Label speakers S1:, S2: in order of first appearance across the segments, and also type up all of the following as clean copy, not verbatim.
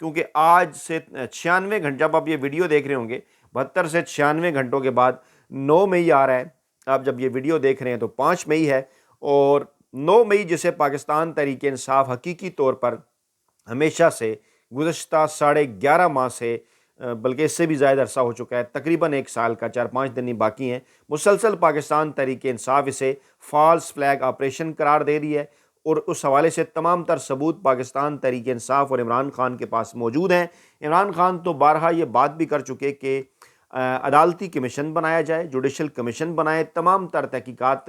S1: کیونکہ آج سے 96 گھنٹے، جب آپ یہ ویڈیو دیکھ رہے ہوں گے 72 سے 96 گھنٹوں کے بعد 9 مئی آ رہا ہے، آپ جب یہ ویڈیو دیکھ رہے ہیں تو 5 مئی ہے، اور 9 مئی جسے پاکستان تحریک انصاف حقیقی طور پر ہمیشہ سے گزشتہ 11.5 ماہ سے، بلکہ اس سے بھی زیادہ عرصہ ہو چکا ہے، تقریباً 1 سال کا 4-5 دن ہی باقی ہیں، مسلسل پاکستان تحریک انصاف اسے فالس فلیگ آپریشن قرار دے رہی ہے، اور اس حوالے سے تمام تر ثبوت پاکستان تحریک انصاف اور عمران خان کے پاس موجود ہیں۔ عمران خان تو بارہا یہ بات بھی کر چکے کہ عدالتی کمیشن بنایا جائے، جوڈیشل کمیشن بنائے، تمام تر تحقیقات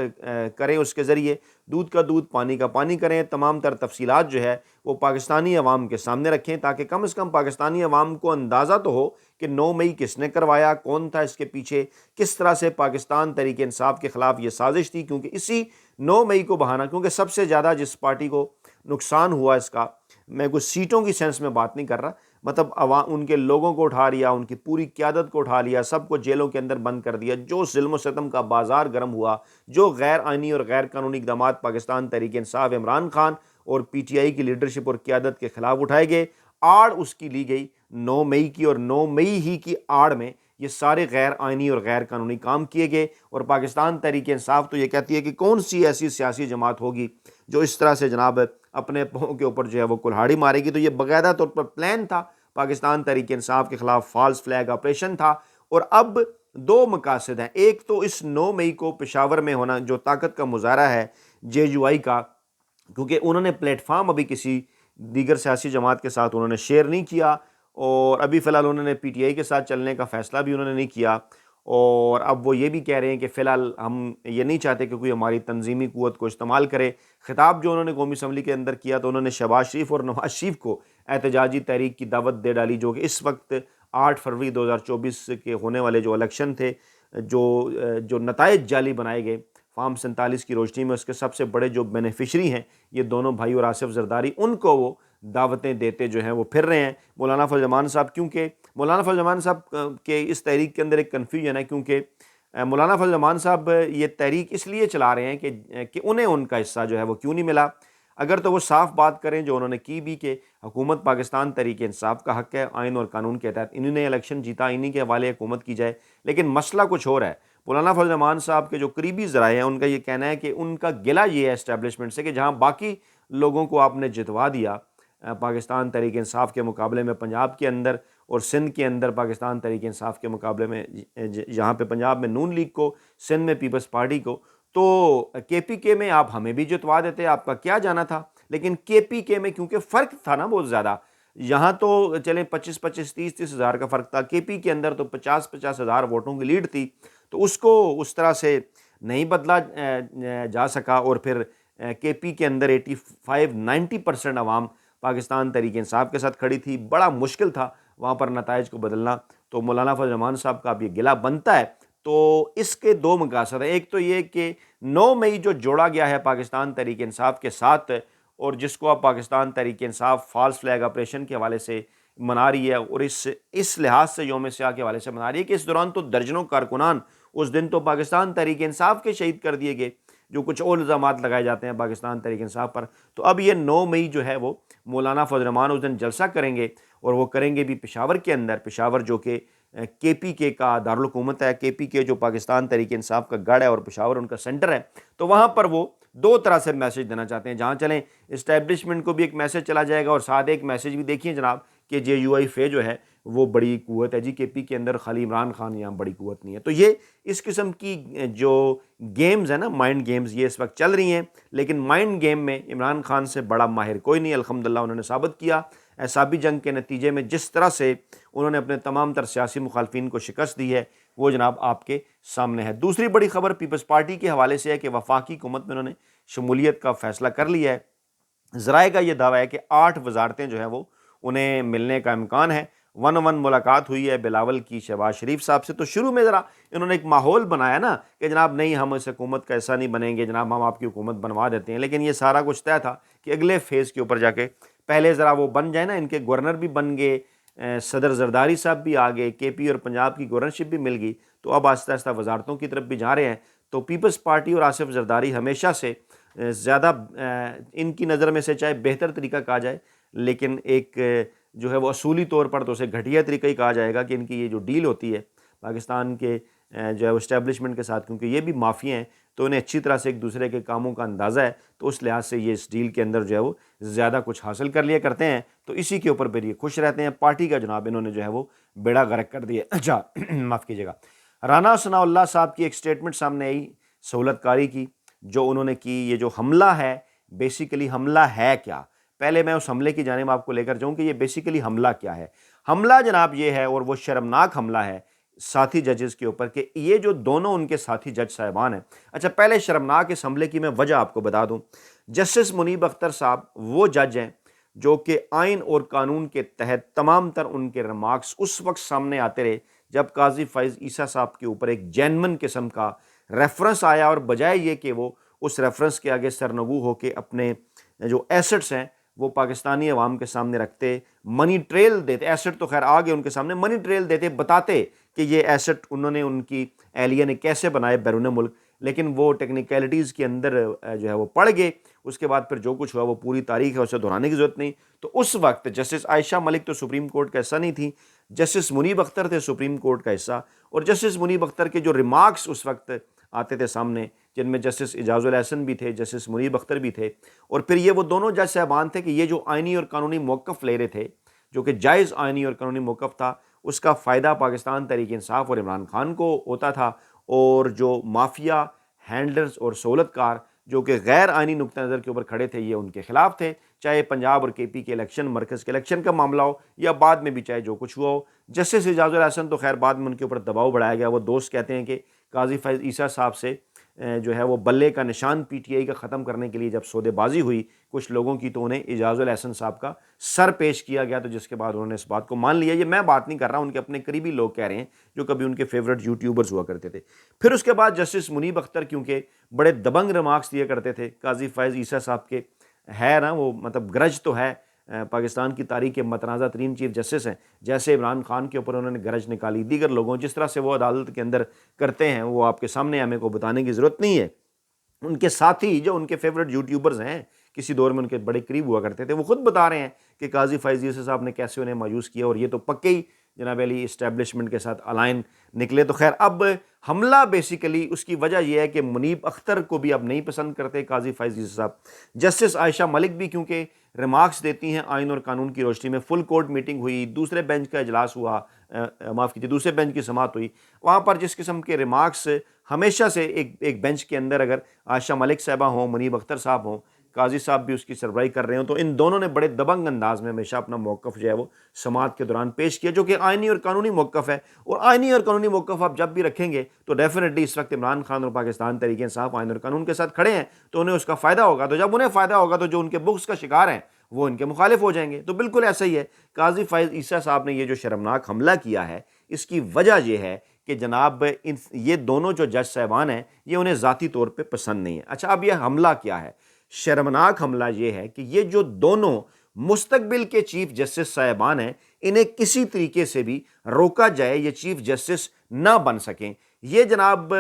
S1: کریں، اس کے ذریعے دودھ کا دودھ پانی کا پانی کریں، تمام تر تفصیلات جو ہے وہ پاکستانی عوام کے سامنے رکھیں، تاکہ کم از کم پاکستانی عوام کو اندازہ تو ہو کہ 9 مئی کس نے کروایا، کون تھا اس کے پیچھے، کس طرح سے پاکستان تحریک انصاف کے خلاف یہ سازش تھی، کیونکہ اسی 9 مئی کو بہانا، کیونکہ سب سے زیادہ جس پارٹی کو نقصان ہوا اس کا، میں کچھ سیٹوں کی سینس میں بات نہیں کر رہا، مطلب ان کے لوگوں کو اٹھا لیا، ان کی پوری قیادت کو اٹھا لیا، سب کو جیلوں کے اندر بند کر دیا، جو ظلم و ستم کا بازار گرم ہوا، جو غیر آئینی اور غیر قانونی اقدامات پاکستان تحریک انصاف، عمران خان اور پی ٹی آئی کی لیڈرشپ اور قیادت کے خلاف اٹھائے گئے، آڑ اس کی لی گئی 9 مئی کی، اور 9 مئی ہی کی آڑ میں یہ سارے غیر آئینی اور غیر قانونی کام کیے گئے۔ اور پاکستان تحریک انصاف تو یہ کہتی ہے کہ کون سی ایسی سیاسی جماعت ہوگی جو اس طرح سے جناب اپنے پاؤں کے اوپر جو ہے وہ کلہاڑی مارے گی، تو یہ باقاعدہ طور پر پلان تھا، پاکستان تحریک انصاف کے خلاف فالس فلیگ آپریشن تھا۔ اور اب 2 مقاصد ہیں، ایک تو اس 9 مئی کو پشاور میں ہونا جو طاقت کا مظاہرہ ہے جے یو آئی کا، کیونکہ انہوں نے پلیٹ فارم ابھی کسی دیگر سیاسی جماعت کے ساتھ انہوں نے شیئر نہیں کیا، اور ابھی فی الحال انہوں نے پی ٹی آئی کے ساتھ چلنے کا فیصلہ بھی انہوں نے نہیں کیا، اور اب وہ یہ بھی کہہ رہے ہیں کہ فی الحال ہم یہ نہیں چاہتے کہ کوئی ہماری تنظیمی قوت کو استعمال کرے۔ خطاب جو انہوں نے قومی اسمبلی کے اندر کیا تو انہوں نے شہباز شریف اور نواز شریف کو احتجاجی تحریک کی دعوت دے ڈالی، جو کہ اس وقت 8 فروری 2024 کے ہونے والے جو الیکشن تھے، جو نتائج جعلی بنائے گئے فارم 47 کی روشنی میں، اس کے سب سے بڑے جو بینیفیشری ہیں یہ دونوں بھائی اور آصف زرداری، ان کو وہ دعوتیں دیتے جو ہیں وہ پھر رہے ہیں۔ مولانا فضل الرحمان صاحب، کیونکہ مولانا فضل الرحمان صاحب کے اس تحریک کے اندر ایک کنفیوژن ہے، کیونکہ مولانا فضل الرحمان صاحب یہ تحریک اس لیے چلا رہے ہیں کہ انہیں ان کا حصہ جو ہے وہ کیوں نہیں ملا۔ اگر تو وہ صاف بات کریں جو انہوں نے کی بھی کہ حکومت پاکستان تحریک انصاف کا حق ہے، آئین اور قانون کے تحت انہوں نے الیکشن جیتا، انہی کے حوالے حکومت کی جائے، لیکن مسئلہ کچھ اور ہے۔ مولانا فضل الرحمان صاحب کے جو قریبی ذرائع ہیں ان کا یہ کہنا ہے کہ ان کا گلہ یہ ہے اسٹیبلشمنٹ سے کہ جہاں باقی لوگوں کو آپ نے جتوا دیا پاکستان تحریک انصاف کے مقابلے میں پنجاب کے اندر اور سندھ کے اندر پاکستان تحریک انصاف کے مقابلے میں، یہاں پہ پنجاب میں نون لیگ کو، سندھ میں پیپلز پارٹی کو، تو کے پی کے میں آپ ہمیں بھی جتوا دیتے، آپ کا کیا جانا تھا۔ لیکن کے پی کے میں کیونکہ فرق تھا نا بہت زیادہ، یہاں تو چلیں 25-25 30-30 ہزار کا فرق تھا، کے پی کے اندر تو 50-50 ہزار ووٹوں کی لیڈ تھی، تو اس کو اس طرح سے نہیں بدلا جا سکا، اور پھر کے پی کے اندر 85-90% عوام پاکستان تحریک انصاف کے ساتھ کھڑی تھی، بڑا مشکل تھا وہاں پر نتائج کو بدلنا۔ تو مولانا فضل الرحمان صاحب کا اب یہ گلہ بنتا ہے، تو اس کے 2 مقاصد ہیں، ایک تو یہ کہ 9 مئی جو جوڑا گیا ہے پاکستان تحریک انصاف کے ساتھ، اور جس کو اب Pakistan Tehreek Insaf false flag operation کے حوالے سے منا رہی ہے، اور اس لحاظ سے یوم سیاہ کے حوالے سے منا رہی ہے کہ اس دوران تو درجنوں کارکنان، اس دن تو پاکستان تحریک انصاف کے شہید کر دیے گئے، جو کچھ اور الزامات لگائے جاتے ہیں پاکستان تحریک انصاف پر۔ تو اب یہ 9 مئی جو ہے وہ مولانا فضل الرحمان اس دن جلسہ کریں گے، اور وہ کریں گے بھی پشاور کے اندر، پشاور جو کہ کے پی کے کا دارالحکومت ہے، کے پی کے جو پاکستان تحریک انصاف کا گڑھ ہے اور پشاور ان کا سینٹر ہے، تو وہاں پر وہ 2 طرح سے میسج دینا چاہتے ہیں، جہاں چلیں اسٹیبلشمنٹ کو بھی ایک میسج چلا جائے گا، اور ساتھ ایک میسج بھی دیکھیے جناب کہ جے یو آئی فے جو ہے وہ بڑی قوت ہے جی، کے پی کے اندر خالی عمران خان یہاں بڑی قوت نہیں ہے۔ تو یہ اس قسم کی جو گیمز ہیں نا، مائنڈ گیمز، یہ اس وقت چل رہی ہیں، لیکن مائنڈ گیم میں عمران خان سے بڑا ماہر کوئی نہیں، الحمدللہ انہوں نے ثابت کیا۔ اعصابی جنگ کے نتیجے میں جس طرح سے انہوں نے اپنے تمام تر سیاسی مخالفین کو شکست دی ہے، وہ جناب آپ کے سامنے ہے۔ دوسری بڑی خبر پیپلز پارٹی کے حوالے سے ہے کہ وفاقی حکومت میں انہوں نے شمولیت کا فیصلہ کر لیا ہے۔ ذرائع کا یہ دعویٰ ہے کہ 8 وزارتیں جو ہیں وہ انہیں ملنے کا امکان ہے۔ 1-on-1 ملاقات ہوئی ہے بلاول کی شہباز شریف صاحب سے، تو شروع میں ذرا انہوں نے ایک ماحول بنایا نا کہ جناب نہیں، ہم اس حکومت کا ایسا نہیں بنیں گے جناب، ہم آپ کی حکومت بنوا دیتے ہیں، لیکن یہ سارا کچھ طے تھا کہ اگلے فیز کے اوپر جا کے پہلے ذرا وہ بن جائے نا، ان کے گورنر بھی بن گئے، صدر زرداری صاحب بھی آ گئے، کے پی اور پنجاب کی گورنرشپ بھی مل گئی، تو اب آہستہ آہستہ وزارتوں کی طرف بھی جا رہے ہیں۔ تو پیپلز پارٹی اور آصف زرداری ہمیشہ سے زیادہ ان کی نظر میں سے چاہے بہتر طریقہ کہا جائے، لیکن ایک جو ہے وہ اصولی طور پر تو اسے گھٹیا طریقہ ہی کہا جائے گا کہ ان کی یہ جو ڈیل ہوتی ہے پاکستان کے جو ہے وہ اسٹیبلشمنٹ کے ساتھ، کیونکہ یہ بھی مافیا ہیں تو انہیں اچھی طرح سے ایک دوسرے کے کاموں کا اندازہ ہے، تو اس لحاظ سے یہ اس ڈیل کے اندر جو ہے وہ زیادہ کچھ حاصل کر لیا کرتے ہیں، تو اسی کے اوپر پھر یہ خوش رہتے ہیں۔ پارٹی کا جناب انہوں نے جو ہے وہ بیڑا غرق کر دیا۔ اچھا معاف کیجیے گا، رانا ثناء اللہ صاحب کی ایک سٹیٹمنٹ سامنے آئی سہولت کاری کی جو انہوں نے کی۔ یہ جو حملہ ہے بیسیکلی حملہ ہے کیا؟ پہلے میں اس حملے کی جانب آپ کو لے کر جاؤں کہ یہ بیسیکلی حملہ کیا ہے۔ حملہ جناب یہ ہے، اور وہ شرمناک حملہ ہے ساتھی ججز کے اوپر، کہ یہ جو دونوں ان کے ساتھی جج صاحبان ہیں۔ اچھا پہلے شرمناک اس حملے کی میں وجہ آپ کو بتا دوں۔ جسٹس منیب اختر صاحب وہ جج ہیں جو کہ آئین اور قانون کے تحت تمام تر ان کے ریمارکس اس وقت سامنے آتے رہے جب قاضی فائز عیسیٰ صاحب کے اوپر ایک جینون قسم کا ریفرنس آیا، اور بجائے یہ کہ وہ اس ریفرنس کے آگے سرنگو ہو کے اپنے جو ایسٹس ہیں وہ پاکستانی عوام کے سامنے رکھتے، منی ٹریل دیتے، ایسٹ تو خیر آگے ان کے سامنے منی ٹریل دیتے، بتاتے کہ یہ ایسٹ انہوں نے ان کی اہلیہ نے کیسے بنائے بیرون ملک، لیکن وہ ٹیکنیکلٹیز کے اندر جو ہے وہ پڑ گئے۔ اس کے بعد پھر جو کچھ ہوا وہ پوری تاریخ ہے، اسے دہرانے کی ضرورت نہیں۔ تو اس وقت جسٹس عائشہ ملک تو سپریم کورٹ کا حصہ نہیں تھی، جسٹس منیب اختر تھے سپریم کورٹ کا حصہ، اور جسٹس منیب اختر کے جو ریمارکس اس وقت آتے تھے سامنے، جن میں جسٹس اعجاز الاحسن بھی تھے، جسٹس منیب اختر بھی تھے، اور پھر یہ وہ دونوں جج صاحبان تھے کہ یہ جو آئینی اور قانونی موقف لے رہے تھے، جو کہ جائز آئینی اور قانونی موقف تھا، اس کا فائدہ پاکستان تحریک انصاف اور عمران خان کو ہوتا تھا، اور جو مافیا ہینڈلرز اور سہولت کار جو کہ غیر آئینی نقطہ نظر کے اوپر کھڑے تھے، یہ ان کے خلاف تھے، چاہے پنجاب اور کے پی کے الیکشن، مرکز کے الیکشن کا معاملہ ہو، یا بعد میں بھی چاہے جو کچھ ہوا ہو۔ جسٹس اعجاز الاحسن تو خیر بعد میں ان کے اوپر دباؤ بڑھایا گیا، وہ دوست کہتے ہیں کہ قاضی فائز عیسیٰ صاحب سے جو ہے وہ بلے کا نشان پی ٹی آئی کا ختم کرنے کے لیے جب سودے بازی ہوئی کچھ لوگوں کی، تو انہیں اعجاز الاحسن صاحب کا سر پیش کیا گیا، تو جس کے بعد انہوں نے اس بات کو مان لیا۔ یہ میں بات نہیں کر رہا، ان کے اپنے قریبی لوگ کہہ رہے ہیں جو کبھی ان کے فیورٹ یوٹیوبرز ہوا کرتے تھے۔ پھر اس کے بعد جسٹس منیب اختر کیونکہ بڑے دبنگ ریمارکس دیا کرتے تھے قاضی فائز عیسیٰ صاحب کے، ہے نا وہ مطلب گرج تو ہے، پاکستان کی تاریخ کے متنازع ترین چیف جسٹس ہیں، جیسے عمران خان کے اوپر انہوں نے گرج نکالی، دیگر لوگوں جس طرح سے وہ عدالت کے اندر کرتے ہیں وہ آپ کے سامنے ہمیں کو بتانے کی ضرورت نہیں ہے۔ ان کے ساتھی جو ان کے فیورٹ یوٹیوبرز ہیں، کسی دور میں ان کے بڑے قریب ہوا کرتے تھے، وہ خود بتا رہے ہیں کہ قاضی فائز عیسیٰ صاحب نے کیسے انہیں مایوس کیا، اور یہ تو پکے ہی جناب علی اسٹیبلشمنٹ کے ساتھ الائن نکلے۔ تو خیر اب حملہ بیسیکلی اس کی وجہ یہ ہے کہ منیب اختر کو بھی اب نہیں پسند کرتے قاضی فائز عیسیٰ صاحب۔ جسٹس عائشہ ملک بھی کیونکہ ریمارکس دیتی ہیں آئین اور قانون کی روشنی میں، فل کورٹ میٹنگ ہوئی، دوسرے بینچ کا اجلاس ہوا، معاف کیجیے دوسرے بینچ کی سماعت ہوئی، وہاں پر جس قسم کے ریمارکس ہمیشہ سے ایک بینچ کے اندر اگر عائشہ ملک صاحبہ ہوں، منیب اختر صاحب ہوں، قاضی صاحب بھی اس کی سربراہی کر رہے ہوں، تو ان دونوں نے بڑے دبنگ انداز میں ہمیشہ اپنا موقف جو ہے وہ سماعت کے دوران پیش کیا، جو کہ آئینی اور قانونی موقف ہے۔ اور آئینی اور قانونی موقف آپ جب بھی رکھیں گے تو ڈیفینیٹلی اس وقت عمران خان اور پاکستان تحریک انصاف آئین اور قانون کے ساتھ کھڑے ہیں، تو انہیں اس کا فائدہ ہوگا، تو جب انہیں فائدہ ہوگا تو جو ان کے بغض کا شکار ہیں وہ ان کے مخالف ہو جائیں گے۔ تو بالکل ایسا ہی ہے، قاضی فائز عیسیٰ صاحب نے یہ جو شرمناک حملہ کیا ہے، اس کی وجہ یہ ہے کہ جناب یہ دونوں جو جج صاحبان ہیں یہ انہیں ذاتی طور پہ پسند نہیں ہے۔ اچھا اب یہ حملہ کیا ہے؟ شرمناک حملہ یہ ہے کہ یہ جو دونوں مستقبل کے چیف جسٹس صاحبان ہیں، انہیں کسی طریقے سے بھی روکا جائے یہ چیف جسٹس نہ بن سکیں۔ یہ جناب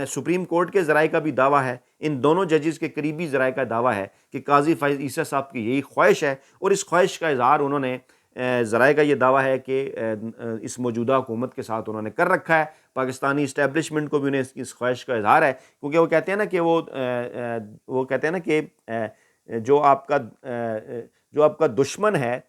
S1: سپریم کورٹ کے ذرائع کا بھی دعویٰ ہے، ان دونوں ججز کے قریبی ذرائع کا دعویٰ ہے کہ قاضی فائز عیسیٰ صاحب کی یہی خواہش ہے، اور اس خواہش کا اظہار انہوں نے ذرائع کا یہ دعویٰ ہے کہ اس موجودہ حکومت کے ساتھ انہوں نے کر رکھا ہے، پاکستانی اسٹیبلشمنٹ کو بھی انہیں اس خواہش کا اظہار ہے، کیونکہ وہ کہتے ہیں نا کہ وہ کہتے ہیں نا کہ جو آپ کا دشمن ہے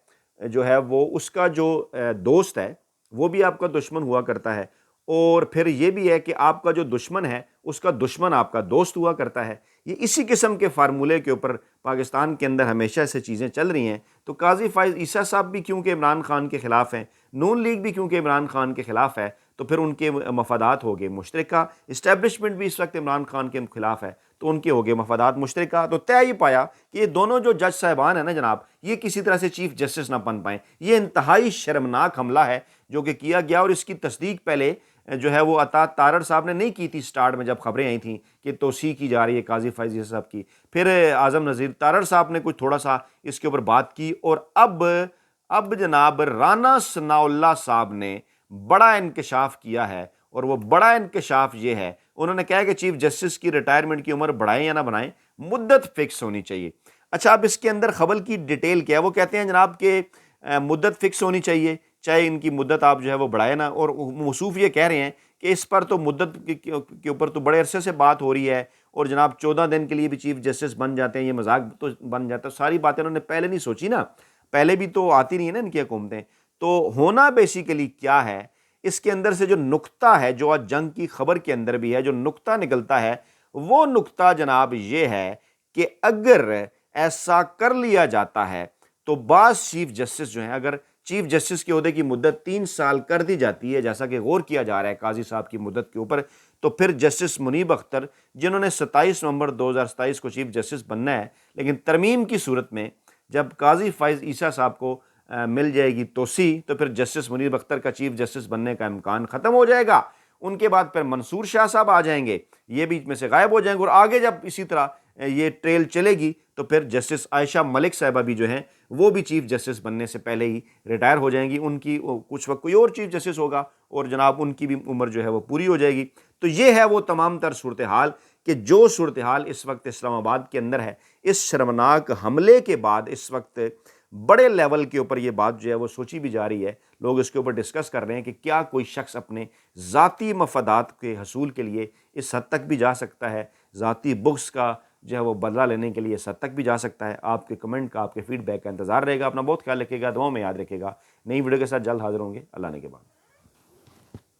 S1: جو ہے وہ اس کا جو دوست ہے وہ بھی آپ کا دشمن ہوا کرتا ہے، اور پھر یہ بھی ہے کہ آپ کا جو دشمن ہے اس کا دشمن آپ کا دوست ہوا کرتا ہے۔ یہ اسی قسم کے فارمولے کے اوپر پاکستان کے اندر ہمیشہ سے چیزیں چل رہی ہیں۔ تو قاضی فائز عیسیٰ صاحب بھی کیونکہ عمران خان کے خلاف ہیں، نون لیگ بھی کیونکہ عمران خان کے خلاف ہے، تو پھر ان کے مفادات ہو گئے مشترکہ، اسٹیبلشمنٹ بھی اس وقت عمران خان کے خلاف ہے تو ان کے ہو گئے مفادات مشترکہ۔ تو طے یہ پایا کہ یہ دونوں جو جج صاحبان ہیں نا جناب، یہ کسی طرح سے چیف جسٹس نہ بن پائیں۔ یہ انتہائی شرمناک حملہ ہے جو کہ کیا گیا، اور اس کی تصدیق پہلے جو ہے وہ عطا تارڑ صاحب نے نہیں کی تھی سٹارٹ میں جب خبریں آئی تھیں کہ توسیع کی جا رہی ہے قاضی فائز عیسیٰ صاحب کی، پھر اعظم نذیر تارڑ صاحب نے کچھ تھوڑا سا اس کے اوپر بات کی، اور اب جناب رانا ثناء اللہ صاحب نے بڑا انکشاف کیا ہے، اور وہ بڑا انکشاف یہ ہے، انہوں نے کہا کہ چیف جسٹس کی ریٹائرمنٹ کی عمر بڑھائیں یا نہ بڑھائیں، مدت فکس ہونی چاہیے۔ اچھا اب اس کے اندر خبر کی ڈیٹیل کیا ہے؟ وہ کہتے ہیں جناب کہ مدت فکس ہونی چاہیے، چاہے ان کی مدت آپ جو ہے وہ بڑھائے نا. اور موصوف یہ کہہ رہے ہیں کہ اس پر تو مدت کے اوپر تو بڑے عرصے سے بات ہو رہی ہے، اور جناب 14 دن کے لیے بھی چیف جسٹس بن جاتے ہیں، یہ مذاق تو بن جاتا ہے. ساری باتیں انہوں نے پہلے نہیں سوچی نا، پہلے بھی تو آتی نہیں ہے نا ان کی حکومتیں. تو ہونا بیسیکلی کیا ہے، اس کے اندر سے جو نقطہ ہے، جو آج جنگ کی خبر کے اندر بھی ہے، جو نقطہ نکلتا ہے، وہ نقطہ جناب یہ ہے کہ اگر ایسا کر لیا جاتا ہے تو بعض چیف جسٹس جو ہیں، اگر چیف جسٹس کے عہدے کی مدت 3 سال کر دی جاتی ہے، جیسا کہ غور کیا جا رہا ہے قاضی صاحب کی مدت کے اوپر، تو پھر جسٹس منیب اختر جنہوں نے 27 نومبر 2027 کو چیف جسٹس بننا ہے، لیکن ترمیم کی صورت میں جب قاضی فائز عیسیٰ صاحب کو مل جائے گی توسیع، تو پھر جسٹس منیب اختر کا چیف جسٹس بننے کا امکان ختم ہو جائے گا. ان کے بعد پھر منصور شاہ صاحب آ جائیں گے، یہ بیچ میں سے غائب ہو جائیں گے. اور آگے جب اسی طرح یہ ٹریل چلے گی تو پھر جسٹس عائشہ ملک صاحبہ بھی جو ہیں وہ بھی چیف جسٹس بننے سے پہلے ہی ریٹائر ہو جائیں گی. ان کی کچھ وقت کوئی اور چیف جسٹس ہوگا اور جناب ان کی بھی عمر جو ہے وہ پوری ہو جائے گی. تو یہ ہے وہ تمام تر صورتحال کہ جو صورتحال اس وقت اسلام آباد کے اندر ہے. اس شرمناک حملے کے بعد اس وقت بڑے لیول کے اوپر یہ بات جو ہے وہ سوچی بھی جا رہی ہے، لوگ اس کے اوپر ڈسکس کر رہے ہیں کہ کیا کوئی شخص اپنے ذاتی مفادات کے حصول کے لیے اس حد تک بھی جا سکتا ہے، ذاتی بغض کا جو ہے وہ بدلہ لینے کے لیے اس حد تک بھی جا سکتا ہے. آپ کے کمنٹ کا، آپ کے فیڈ بیک کا انتظار رہے گا. اپنا بہت خیال رکھیے گا، دعاؤں میں یاد رکھیے گا. نئی ویڈیو کے ساتھ جلد حاضر ہوں گے. اللہ نے کے بعد.